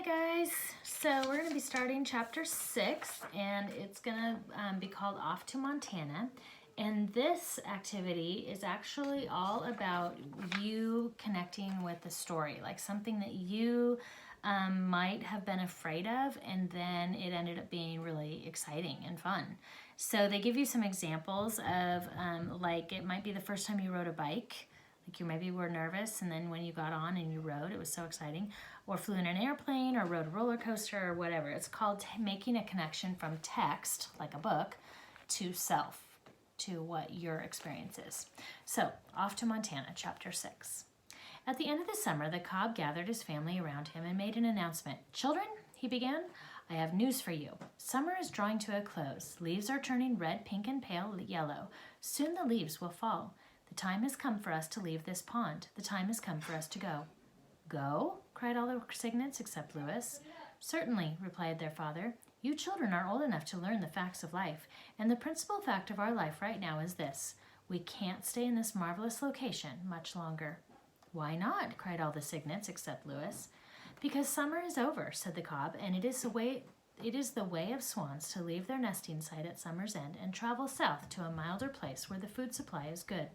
guys, so we're going to be starting chapter 6 and it's going to be called Off to Montana, and this activity is actually all about you connecting with the story, like something that you might have been afraid of and then it ended up being really exciting and fun. So they give you some examples of like it might be the first time you rode a bike. Like you maybe were nervous and then when you got on and you rode, it was so exciting. Or flew in an airplane or rode a roller coaster or whatever. It's called making a connection from text, like a book, to self, to what your experience is. So, Off to Montana, chapter 6. At the end of the summer, the cob gathered his family around him and made an announcement. "Children," he began, "I have news for you. Summer is drawing to a close. Leaves are turning red, pink, and pale yellow. Soon the leaves will fall. The time has come for us to leave this pond. The time has come for us to go." "Go?" cried all the cygnets except Lewis. "Certainly," replied their father. "You children are old enough to learn the facts of life, and the principal fact of our life right now is this: we can't stay in this marvelous location much longer." "Why not?" cried all the cygnets except Lewis. "Because summer is over," said the cob, "and it is the way of swans to leave their nesting site at summer's end and travel south to a milder place where the food supply is good.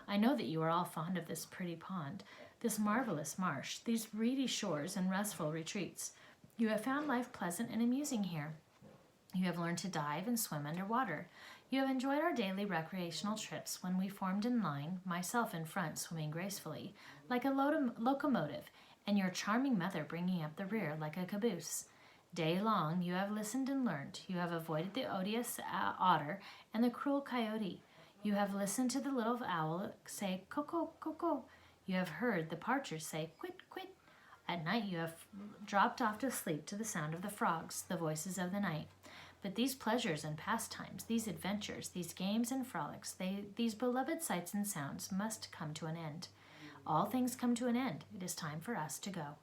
I know that you are all fond of this pretty pond, this marvelous marsh, these reedy shores and restful retreats. You have found life pleasant and amusing here. You have learned to dive and swim underwater. You have enjoyed our daily recreational trips when we formed in line, myself in front swimming gracefully, like a locomotive, and your charming mother bringing up the rear like a caboose. Day long you have listened and learned. You have avoided the odious otter and the cruel coyote. You have listened to the little owl say, "Coco, coco." You have heard the partridge say, "Quit, quit." At night you have dropped off to sleep to the sound of the frogs, the voices of the night. But these pleasures and pastimes, these adventures, these games and frolics, these beloved sights and sounds must come to an end. All things come to an end. It is time for us to go.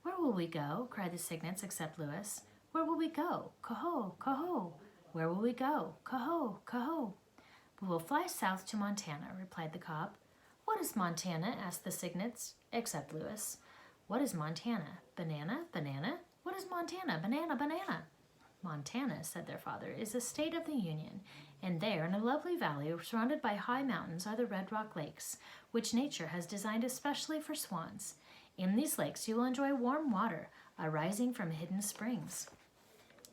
"Where will we go?" cried the cygnets except Lewis. "Where will we go? Coho, coho." "Where will we go? Coho, coho." "We will fly south to Montana," replied the cob. "What is Montana?" asked the cygnets, except Lewis. "What is Montana? Banana, banana? What is Montana? Banana, banana." "Montana," said their father, "is a state of the Union, and there in a lovely valley surrounded by high mountains are the Red Rock Lakes, which nature has designed especially for swans. In these lakes you will enjoy warm water, arising from hidden springs.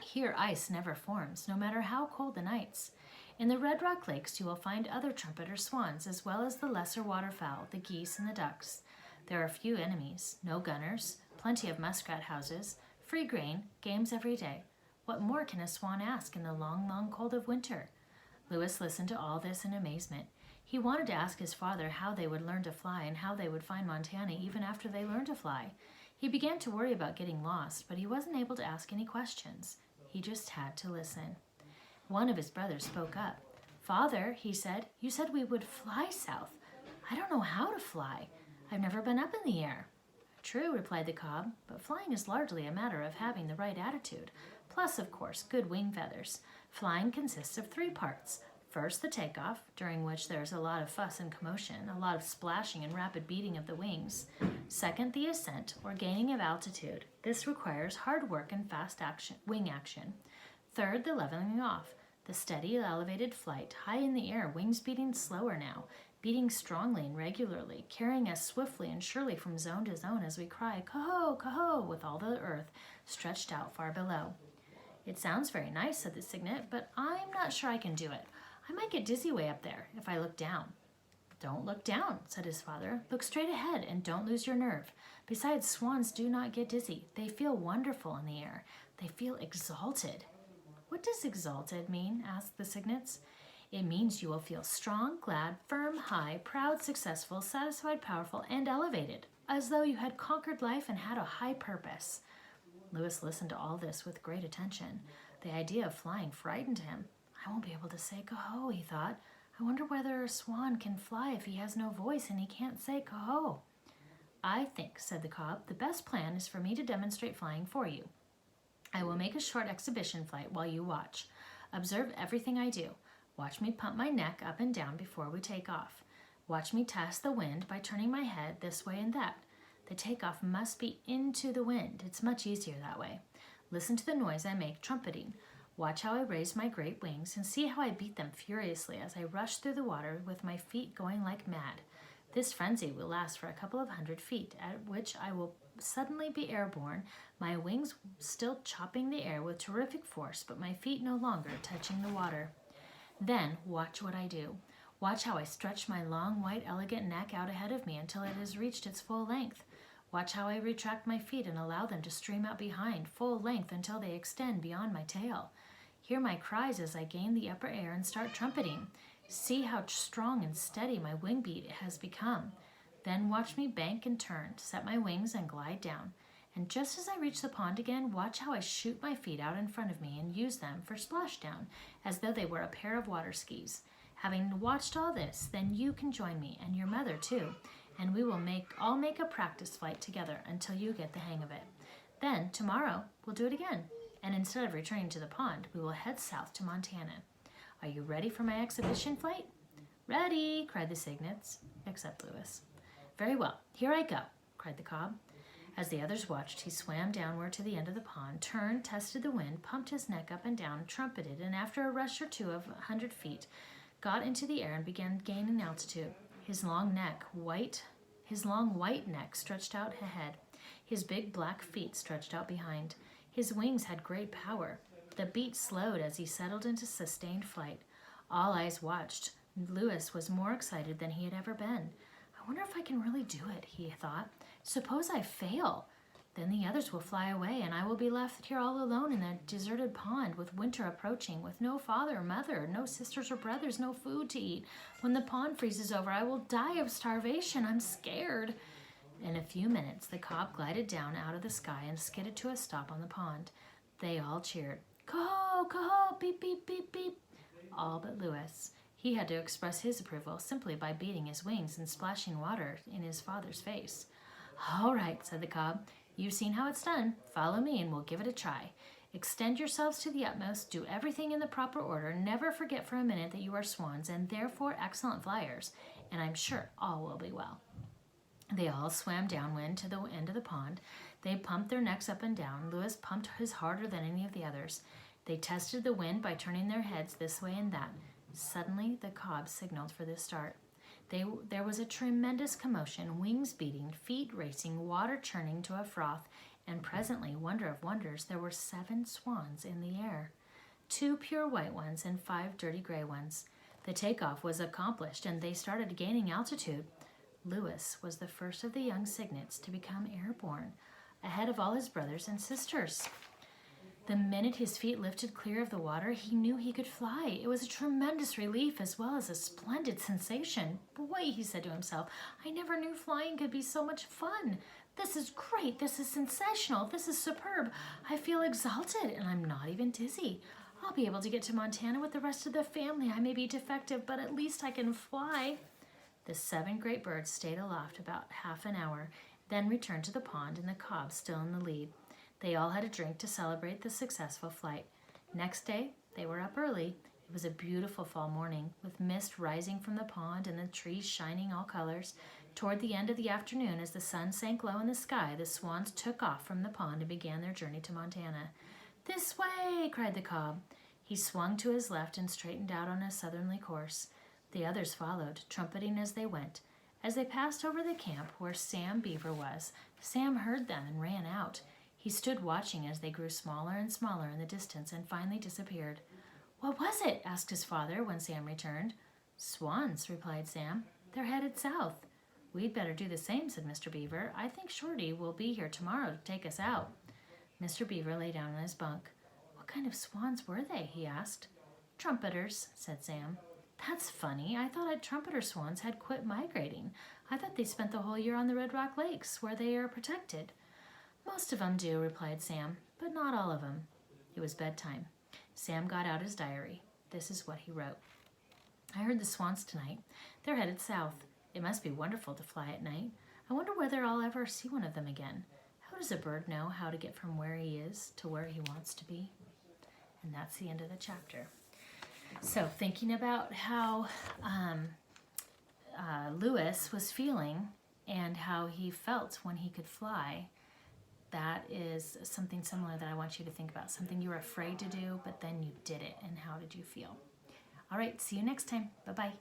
Here ice never forms, no matter how cold the nights. In the Red Rock Lakes you will find other trumpeter swans, as well as the lesser waterfowl, the geese and the ducks. There are few enemies, no gunners, plenty of muskrat houses, free grain, games every day. What more can a swan ask in the long, long cold of winter?" Lewis listened to all this in amazement. He wanted to ask his father how they would learn to fly and how they would find Montana even after they learned to fly. He began to worry about getting lost, but he wasn't able to ask any questions. He just had to listen. One of his brothers spoke up. "Father," he said, "you said we would fly south. I don't know how to fly. I've never been up in the air." "True," replied the cob, "but flying is largely a matter of having the right attitude, plus, of course, good wing feathers. Flying consists of 3 parts. First, the takeoff, during which there is a lot of fuss and commotion, a lot of splashing and rapid beating of the wings. Second, the ascent, or gaining of altitude. This requires hard work and fast wing action. Third, the leveling off, the steady, elevated flight, high in the air, wings beating slower now, beating strongly and regularly, carrying us swiftly and surely from zone to zone as we cry, 'Coho, coho,' with all the earth stretched out far below." "It sounds very nice," said the cygnet, "but I'm not sure I can do it. I might get dizzy way up there if I look down." "Don't look down," said his father. "Look straight ahead and don't lose your nerve. Besides, swans do not get dizzy. They feel wonderful in the air. They feel exalted." "What does exalted mean?" asked the cygnets. "It means you will feel strong, glad, firm, high, proud, successful, satisfied, powerful, and elevated, as though you had conquered life and had a high purpose." Lewis listened to all this with great attention. The idea of flying frightened him. "I won't be able to say coho," he thought. "I wonder whether a swan can fly if he has no voice and he can't say coho." "I think," said the cob, "the best plan is for me to demonstrate flying for you. I will make a short exhibition flight while you watch. Observe everything I do. Watch me pump my neck up and down before we take off. Watch me test the wind by turning my head this way and that. The takeoff must be into the wind. It's much easier that way. Listen to the noise I make trumpeting. Watch how I raise my great wings and see how I beat them furiously as I rush through the water with my feet going like mad. This frenzy will last for a couple of 100 feet, at which I will suddenly be airborne, my wings still chopping the air with terrific force, but my feet no longer touching the water. Then watch what I do. Watch how I stretch my long, white, elegant neck out ahead of me until it has reached its full length. Watch how I retract my feet and allow them to stream out behind, full length until they extend beyond my tail. Hear my cries as I gain the upper air and start trumpeting. See how strong and steady my wing beat has become. Then watch me bank and turn, set my wings and glide down. And just as I reach the pond again, watch how I shoot my feet out in front of me and use them for splashdown, as though they were a pair of water skis. Having watched all this, then you can join me, and your mother too, and we will all make a practice flight together until you get the hang of it. Then, tomorrow, we'll do it again, and instead of returning to the pond, we will head south to Montana. Are you ready for my exhibition flight? Ready, cried the cygnets, except Lewis. Very well, here I go, cried the cob. As the others watched, he swam downward to the end of the pond, turned, tested the wind, pumped his neck up and down, trumpeted, and after a rush or two of 100 feet, got into the air and began gaining altitude. His long white neck stretched out ahead. His big black feet stretched out behind. His wings had great power. The beat slowed as he settled into sustained flight. All eyes watched. Lewis was more excited than he had ever been. I wonder if I can really do it, he thought. Suppose I fail. Then the others will fly away, and I will be left here all alone in a deserted pond with winter approaching, with no father or mother, no sisters or brothers, no food to eat. When the pond freezes over, I will die of starvation. I'm scared. In a few minutes, the cob glided down out of the sky and skidded to a stop on the pond. They all cheered. Coho, coho, beep, beep, beep, beep. All but Lewis. He had to express his approval simply by beating his wings and splashing water in his father's face. All right, said the cob. You've seen how it's done. Follow me and we'll give it a try. Extend yourselves to the utmost. Do everything in the proper order. Never forget for a minute that you are swans and therefore excellent flyers. And I'm sure all will be well. They all swam downwind to the end of the pond. They pumped their necks up and down. Lewis pumped his harder than any of the others. They tested the wind by turning their heads this way and that. Suddenly, the cob signaled for the start. There was a tremendous commotion, wings beating, feet racing, water churning to a froth, and presently, wonder of wonders, there were 7 swans in the air, 2 pure white ones and 5 dirty gray ones. The takeoff was accomplished, and they started gaining altitude. Lewis was the first of the young cygnets to become airborne, ahead of all his brothers and sisters. The minute his feet lifted clear of the water, he knew he could fly. It was a tremendous relief as well as a splendid sensation. Boy, he said to himself, I never knew flying could be so much fun. This is great. This is sensational. This is superb. I feel exalted, and I'm not even dizzy. I'll be able to get to Montana with the rest of the family. I may be defective, but at least I can fly. The 7 great birds stayed aloft about half an hour, then returned to the pond, and the cob still in the lead. They all had a drink to celebrate the successful flight. Next day, they were up early. It was a beautiful fall morning, with mist rising from the pond and the trees shining all colors. Toward the end of the afternoon, as the sun sank low in the sky, the swans took off from the pond and began their journey to Montana. This way, cried the cob. He swung to his left and straightened out on a southerly course. The others followed, trumpeting as they went. As they passed over the camp where Sam Beaver was, Sam heard them and ran out. He stood watching as they grew smaller and smaller in the distance and finally disappeared. What was it? Asked his father when Sam returned. Swans, replied Sam. They're headed south. We'd better do the same, said Mr. Beaver. I think Shorty will be here tomorrow to take us out. Mr. Beaver lay down on his bunk. What kind of swans were they? He asked. Trumpeters, said Sam. That's funny. I thought trumpeter swans had quit migrating. I thought they spent the whole year on the Red Rock Lakes, where they are protected. Most of them do, replied Sam, but not all of them. It was bedtime. Sam got out his diary. This is what he wrote. I heard the swans tonight. They're headed south. It must be wonderful to fly at night. I wonder whether I'll ever see one of them again. How does a bird know how to get from where he is to where he wants to be? And that's the end of the chapter. So thinking about how Lewis was feeling and how he felt when he could fly. That is something similar that I want you to think about. Something you were afraid to do, but then you did it, and how did you feel? All right, see you next time. Bye-bye.